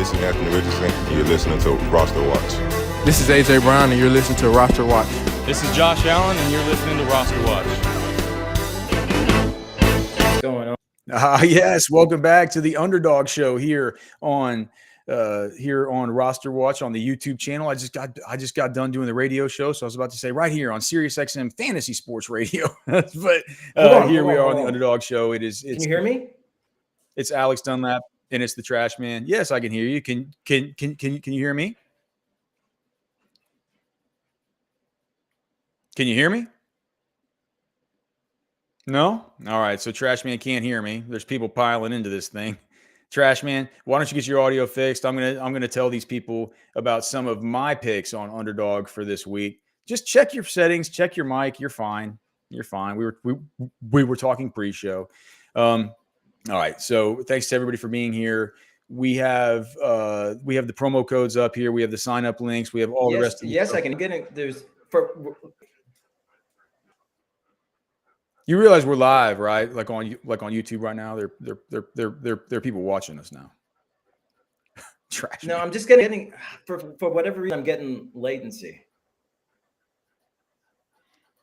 This is Anthony Richardson, and you're listening to RosterWatch. This is AJ Brown, and you're listening to RosterWatch. This is Josh Allen, and you're listening to RosterWatch. What's going on? Yes, welcome back to the Underdog Show here on RosterWatch on the YouTube channel. I just got done doing the radio show, so I was about to say right here on SiriusXM Fantasy Sports Radio. But here we are on the Underdog Show. Can you hear me? It's Alex Dunlap and it's the Trashman. Yes, I can hear you. Can you hear me? Can you hear me? No? All right. So Trashman can't hear me. There's people piling into this thing. Trashman, why don't you get your audio fixed? I'm gonna tell these people about some of my picks on Underdog for this week. Just check your settings, check your mic. You're fine. You're fine. We were talking pre-show. All right. So thanks to everybody for being here. We have the promo codes up here. We have the sign up links. We have all the rest of I can get it. You realize we're live, right? Like on YouTube right now. There are people watching us now. Trash. No, I'm just getting for whatever reason I'm getting latency.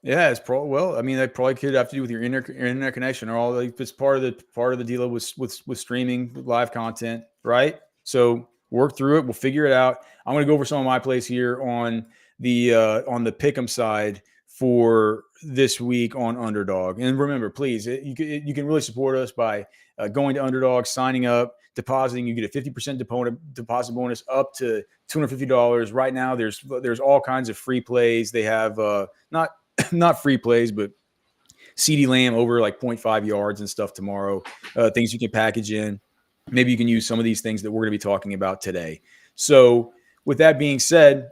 Yeah, well, I mean, that probably could have to do with your internet connection, or all. Like, it's part of the deal with streaming live content, right? So work through it. We'll figure it out. I'm going to go over some of my plays here on the pick'em side for this week on Underdog. And remember, please, you can really support us by going to Underdog, signing up, depositing. You get a 50% deposit bonus up to $250. Right now, there's all kinds of free plays. They have not free plays, but CeeDee Lamb over like 0.5 yards and stuff tomorrow. Things you can package in. Maybe you can use some of these things that we're going to be talking about today. So with that being said,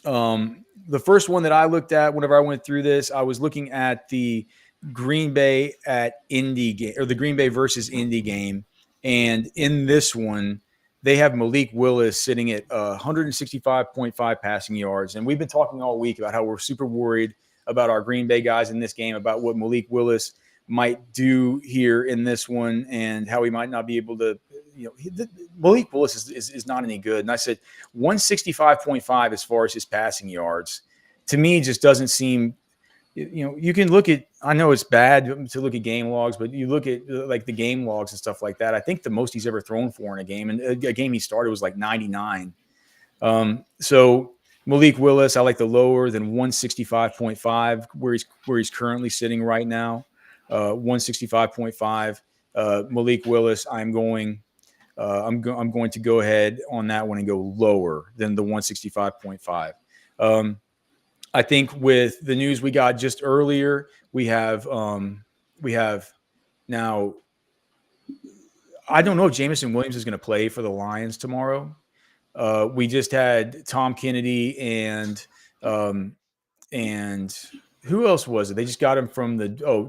the first one that I looked at whenever I went through this, I was looking at the Green Bay at Indy game, or the Green Bay versus Indy game. And in this one, they have Malik Willis sitting at 165.5 passing yards. And we've been talking all week about how we're super worried about our Green Bay guys in this game, about what Malik Willis might do here in this one and how he might not be able to, Malik Willis is not any good. And I said 165.5 as far as his passing yards, to me, just doesn't seem, you can look at, I know it's bad to look at game logs, but you look at like the game logs and stuff like that. I think the most he's ever thrown for in a game, and a game he started was like 99. So Malik Willis, I like the lower than 165.5, where he's currently sitting right now. 165.5. Malik Willis, I'm going to go ahead on that one and go lower than the 165.5. I think with the news we got just earlier, we have now. I don't know if Jameson Williams is going to play for the Lions tomorrow. We just had Tom Kennedy and who else was it? They just got him from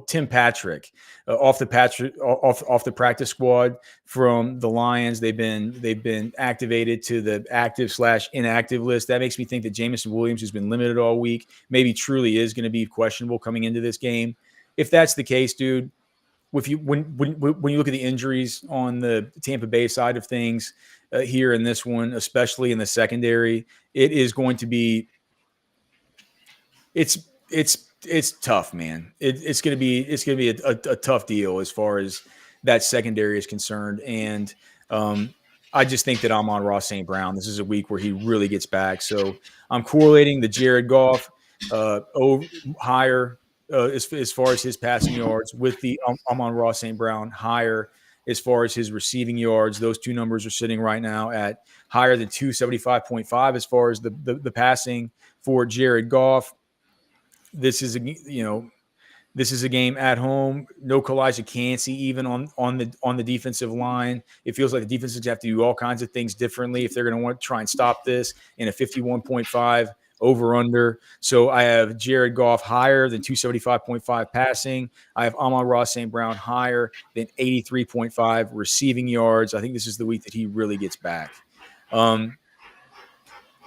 Tim Patrick off the practice squad from the Lions. They've been activated to the active/inactive list. That makes me think that Jameson Williams, who's been limited all week, maybe truly is going to be questionable coming into this game. If that's the case, dude, when you look at the injuries on the Tampa Bay side of things here in this one, especially in the secondary, it is going to be it's tough, man. It's gonna be a tough deal as far as that secondary is concerned. And I just think that I'm on Ross St. Brown. This is a week where he really gets back. So I'm correlating the Jared Goff higher as far as his passing yards with the I'm on Ross St. Brown higher as far as his receiving yards. Those two numbers are sitting right now at higher than 275.5 as far as the passing for Jared Goff. This is a game at home. No Kalijah Cansey even on the defensive line. It feels like the defenses have to do all kinds of things differently if they're going to want to try and stop this in a 51.5 over under. So I have Jared Goff higher than 275.5 passing. I have Amon-Ra St. Brown higher than 83.5 receiving yards. I think this is the week that he really gets back.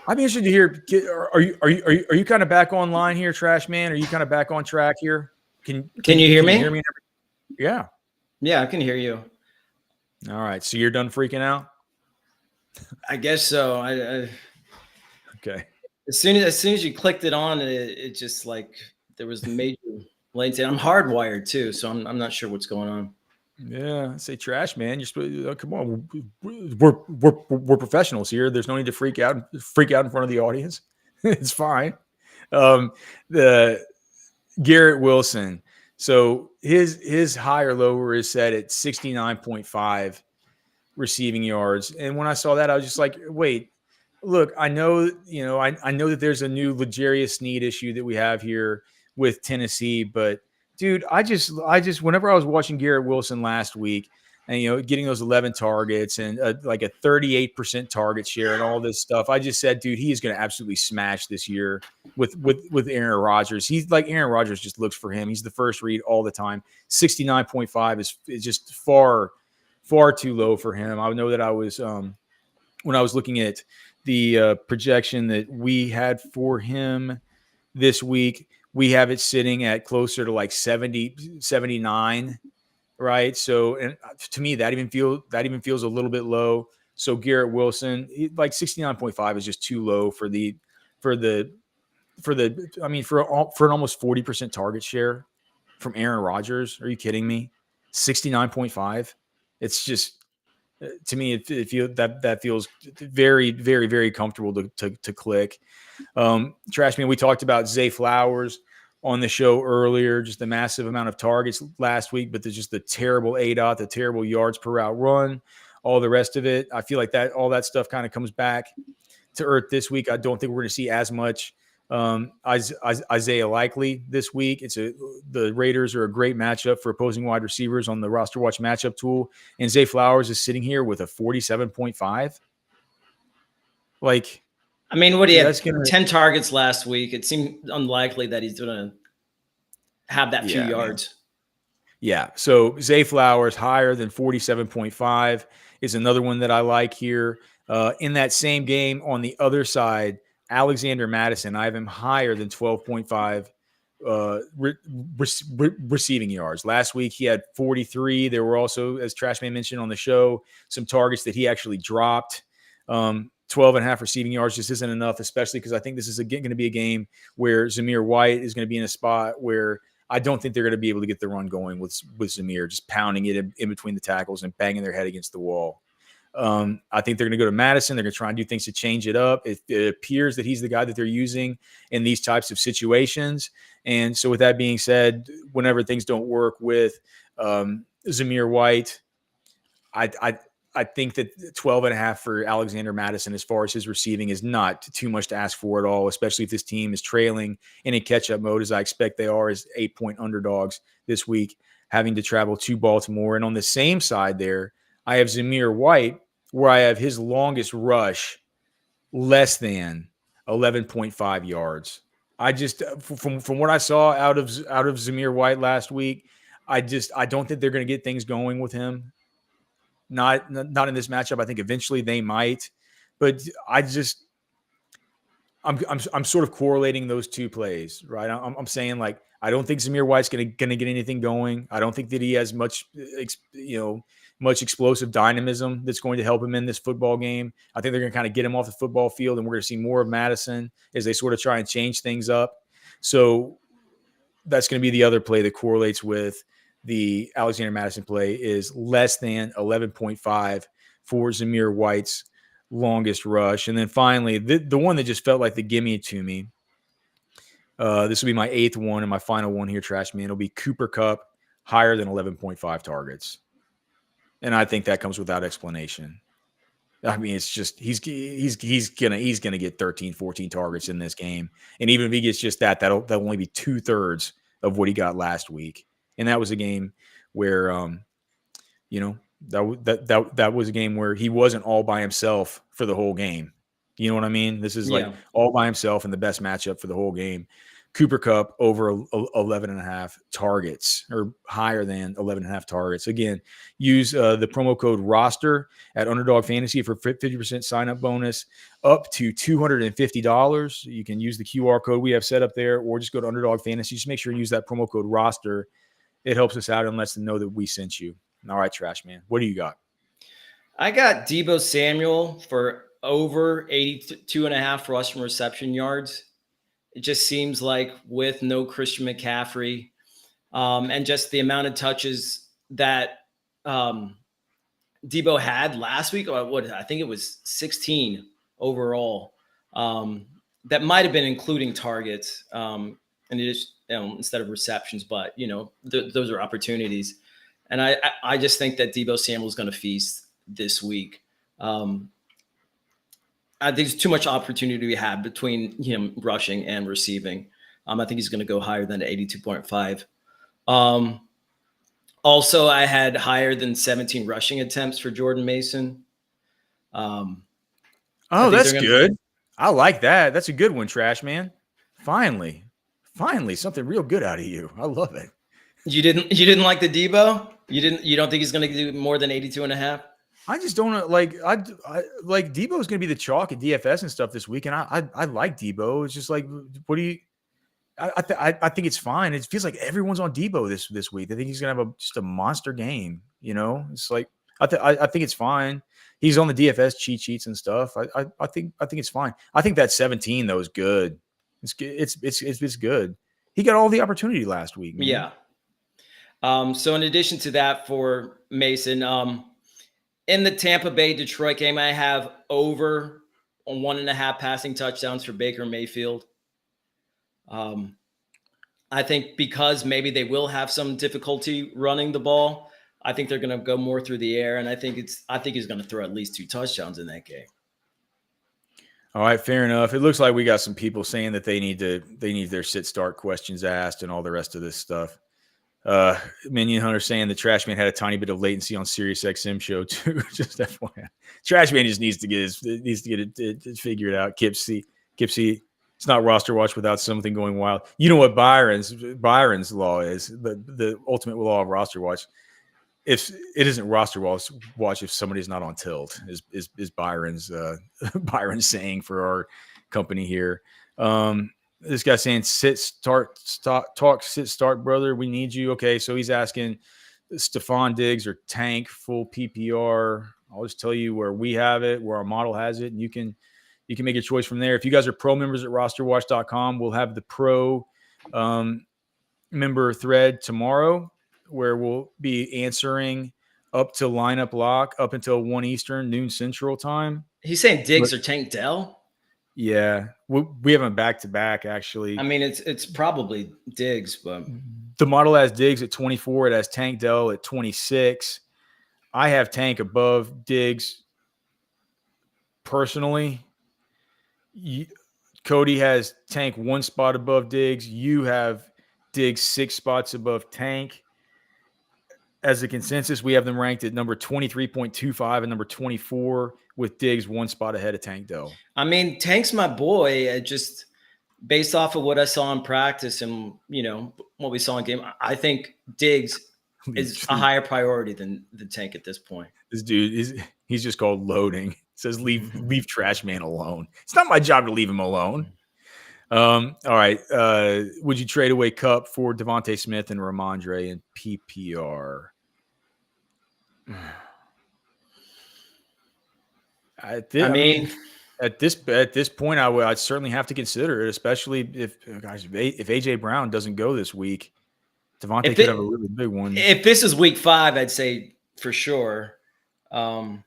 I'd be interested to hear. Are you kind of back online here, Trashman? Are you kind of back on track here? Can you hear me? Yeah. Yeah, I can hear you. All right. So you're done freaking out? I guess so. Okay. As soon as you clicked it on, it just like there was major latency. I'm hardwired too, so I'm not sure what's going on. Yeah, say trash, man. You're supposed to, come on. We're professionals here. There's no need to freak out in front of the audience. It's fine. The Garrett Wilson. So his high or lower is set at 69.5 receiving yards. And when I saw that, I was just like, wait, look, I know, I know that there's a new L'Jarius Sneed issue that we have here with Tennessee, but dude, I just, whenever I was watching Garrett Wilson last week and, getting those 11 targets and like a 38% target share and all this stuff, I just said, dude, he is going to absolutely smash this year with Aaron Rodgers. He's like, Aaron Rodgers just looks for him. He's the first read all the time. 69.5 is just far too low for him. I know that I was, when I was looking at the projection that we had for him this week, we have it sitting at closer to like 70, 79, right? So, and to me, that even feels a little bit low. So Garrett Wilson, like 69.5 is just too low for an almost 40% target share from Aaron Rodgers. Are you kidding me? 69.5. It's just, to me, it feels very, very, very comfortable to click. Trashman, we talked about Zay Flowers on the show earlier, just the massive amount of targets last week, but there's just the terrible ADOT, the terrible yards per route run, all the rest of it. I feel like all that stuff kind of comes back to earth this week. I don't think we're going to see as much Isaiah Likely this week. The Raiders are a great matchup for opposing wide receivers on the RosterWatch matchup tool, and Zay Flowers is sitting here with a 47.5. Like, I mean, what do you have? 10 targets last week. It seemed unlikely that he's going to have that few yards. Man. Yeah. So Zay Flowers higher than 47.5 is another one that I like here. In that same game on the other side, Alexander Madison, I have him higher than 12.5 receiving yards. Last week he had 43. There were also, as Trashman mentioned on the show, some targets that he actually dropped. 12 and a half receiving yards just isn't enough, especially because I think this is going to be a game where Zamir White is going to be in a spot where I don't think they're going to be able to get the run going with Zamir, just pounding it in between the tackles and banging their head against the wall. I think they're going to go to Madison. They're going to try and do things to change it up. It appears that he's the guy that they're using in these types of situations. And so with that being said, whenever things don't work with Zamir White, I think that 12 and a half for Alexander Madison, as far as his receiving, is not too much to ask for at all, especially if this team is trailing in a catch-up mode, as I expect they are as 8-point underdogs this week, having to travel to Baltimore. And on the same side there, I have Zamir White, where I have his longest rush less than 11.5 yards. I just, from what I saw out of Zamir White last week, I don't think they're going to get things going with him. Not in this matchup. I think eventually they might, but I'm sort of correlating those two plays, right? I'm saying, like, I don't think Zamir White's going to get anything going. I don't think that he has much explosive dynamism that's going to help him in this football game. I think they're going to kind of get him off the football field, and we're going to see more of Madison as they sort of try and change things up. So that's going to be the other play that correlates with the Alexander Madison play, is less than 11.5 for Zamir White's longest rush. And then finally, the one that just felt like the gimme to me, this will be my 8th one and my final one here, Trashman. It'll be Cooper Kupp, higher than 11.5 targets. And I think that comes without explanation. I mean, it's just he's gonna get 13, 14 targets in this game. And even if he gets just that'll only be 2/3 of what he got last week. And that was a game where, that was a game where he wasn't all by himself for the whole game. You know what I mean? This is like all by himself in the best matchup for the whole game. Cooper Kupp over 11.5 targets, or higher than 11.5 targets. Again, use the promo code ROSTER at Underdog Fantasy for 50% sign-up bonus up to $250. You can use the QR code we have set up there, or just go to Underdog Fantasy. Just make sure you use that promo code ROSTER. It helps us out and lets them know that we sent you. All right, Trash Man, what do you got? I got Debo Samuel for over 82.5 rushing reception yards. It just seems like with no Christian McCaffrey, and just the amount of touches that Debo had last week, what I think it was 16 overall. That might have been including targets, and it is instead of receptions, but those are opportunities. And I just think that Debo Samuel is going to feast this week. I think there's too much opportunity we have between him rushing and receiving. I think he's going to go higher than 82.5. Also, I had higher than 17 rushing attempts for Jordan Mason. Oh, that's good. I like that. That's a good one, Trashman. Finally, something real good out of you. I love it. You didn't like the Debo? You don't think he's going to do more than 82.5? I just don't like. I like Debo is going to be the chalk at DFS and stuff this week, and I like Debo. It's just like, what do you? I think it's fine. It feels like everyone's on Debo this week. I think he's gonna have just a monster game. It's like I think it's fine. He's on the DFS cheat sheets and stuff. I think it's fine. I think that 17 though is good. It's good. He got all the opportunity last week, man. Yeah. So in addition to that, for Mason, in the Tampa Bay Detroit game, I have over on 1.5 passing touchdowns for Baker Mayfield. I think because maybe they will have some difficulty running the ball, I think they're going to go more through the air, and I think he's going to throw at least 2 touchdowns in that game. All right, fair enough. It looks like we got some people saying that they need their sit-start questions asked and all the rest of this stuff. Minion Hunter saying the Trashman had a tiny bit of latency on Sirius XM show too. Just FYI, Trashman just needs to get it figured out. Kipsy, it's not roster watch without something going wild. You know what Byron's law is, the ultimate law of roster watch. If it isn't roster watch if somebody's not on tilt is Byron's Byron's saying for our company here. This guy saying sit start brother, we need you. Okay, so he's asking Stephon Diggs or Tank full PPR. I'll just tell you where we have it, where our model has it, and you can make a choice from there. If you guys are pro members at rosterwatch.com, we'll have the pro member thread tomorrow where we'll be answering up to lineup lock up until 1 Eastern, noon Central time. He's saying Diggs or Tank Dell? Yeah, we have them back-to-back, actually. I mean, it's probably Diggs, but the model has Diggs at 24. It has Tank Dell at 26. I have Tank above Diggs personally. Cody has Tank 1 spot above Diggs. You have Diggs 6 spots above Tank. As a consensus, we have them ranked at number 23.25 and number 24, with Diggs 1 spot ahead of Tank Dell. I mean, Tank's my boy. Just based off of what I saw in practice and what we saw in game, I think Diggs is a higher priority than the Tank at this point. This dude he's just called loading. It says leave Trashman alone. It's not my job to leave him alone. All right. Would you trade away Kupp for Devontae Smith and Ramondre in PPR? At this point, I'd certainly have to consider it, especially if AJ Brown doesn't go this week. Devontae could have a really big one. If this is week 5, I'd say for sure. You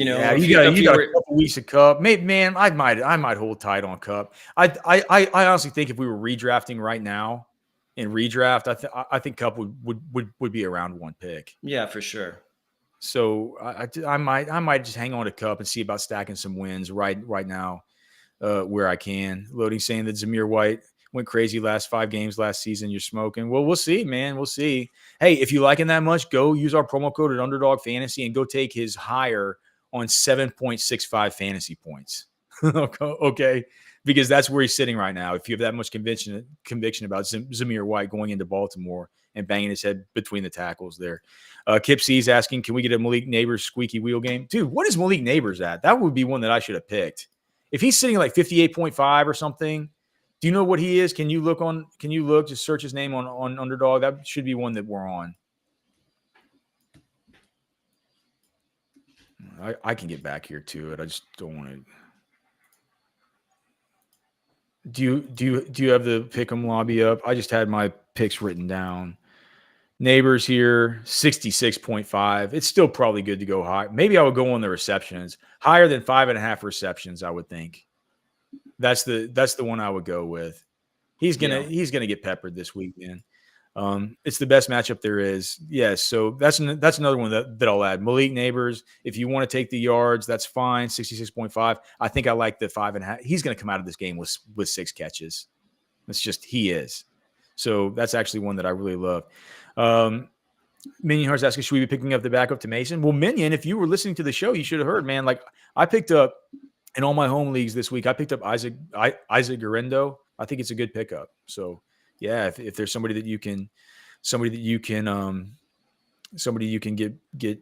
got a couple weeks of Kupp. Man, I might hold tight on Kupp. I honestly think if we were redrafting right now in redraft, I think Kupp would be around 1 pick. Yeah, for sure. So I might just hang on to Kupp and see about stacking some wins right now where I can. Loading saying that Zamir White went crazy last 5 games last season. You're smoking. Well, we'll see, man. We'll see. Hey, if you like him that much, go use our promo code at Underdog Fantasy and go take his higher on 7.65 fantasy points. Okay, because that's where he's sitting right now. If you have that much conviction about Zamir White going into Baltimore and banging his head between the tackles there. Kip C's asking, can we get a Malik Neighbors squeaky wheel game? Dude, what is Malik Neighbors at? That would be one that I should have picked. If he's sitting like 58.5 or something, do you know what he is? Can you look, just search his name on Underdog? That should be one that we're on. I can get back here to it. I just don't want to. Do you have the pick'em lobby up? I just had my picks written down. Neighbors here, 66.5. It's still probably good to go high. Maybe I would go on the receptions. Higher than 5.5 receptions, I would think. That's the one I would go with. He's gonna get peppered this week, man. It's the best matchup there is. Yes, so that's another one that I'll add. Malik Neighbors, if you want to take the yards, that's fine. 66.5. I think I like the 5.5. He's going to come out of this game with 6 catches. That's just he is. So that's actually one that I really love. Minion Heart's asking, should we be picking up the backup to Mason? Well, Minion, if you were listening to the show, you should have heard, man. Like I picked up in all my home leagues this week. I picked up Isaac Garendo. I think it's a good pickup. So yeah, if there's somebody you can get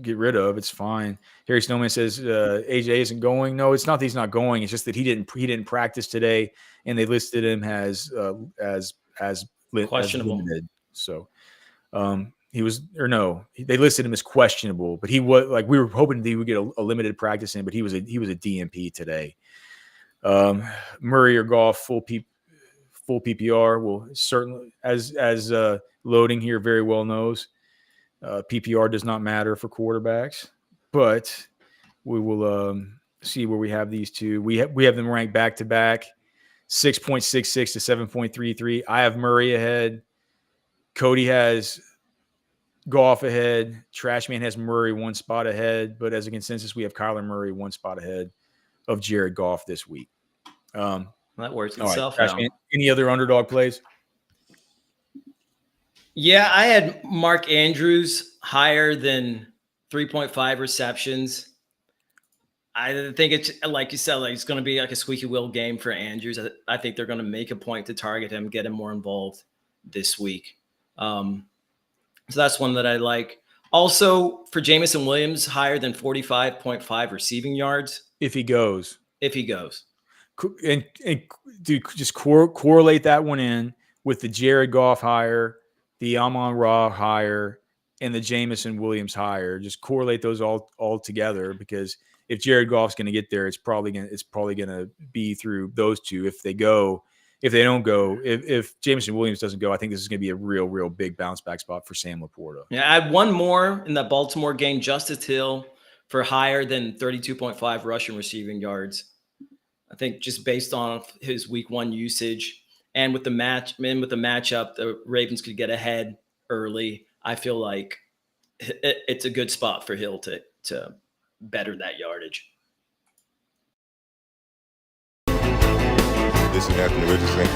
rid of, it's fine. Harry Snowman says AJ isn't going. No, it's not that he's not going. It's just that he didn't practice today, and they listed him as questionable. Limited. So they listed him as questionable, but he was like we were hoping that he would get a limited practice in, but he was a DNP today. Murray or Goff full PPR will certainly as loading here very well knows. PPR does not matter for quarterbacks, but we will see where we have these two. We have them ranked back to back, 6.66 to 7.33. I have Murray ahead. Cody has Goff ahead. Trashman has Murray 1 spot ahead, but as a consensus, we have Kyler Murray 1 spot ahead of Jared Goff this week. That works itself out. Any other underdog plays? Yeah, I had Mark Andrews higher than 3.5 receptions. I think it's like you said, like it's going to be like a squeaky wheel game for Andrews. I think they're going to make a point to target him, get him more involved this week. So that's one that I like. Also, for Jamison Williams, higher than 45.5 receiving yards. If he goes. And dude, just correlate that one in with the Jared Goff hire, the Amon-Ra hire, and the Jamison Williams hire. Just correlate those all together, because if Jared Goff's going to get there, it's probably going to be through those two. If they don't go, if Jamison Williams doesn't go, I think this is going to be a real big bounce back spot for Sam Laporta. Yeah, I had one more in that Baltimore game, Justice Hill, for higher than 32.5 rushing receiving yards. I think just based on his week 1 usage and with the matchup, the Ravens could get ahead early. I feel like it's a good spot for Hill to better that yardage. This is Anthony Richardson.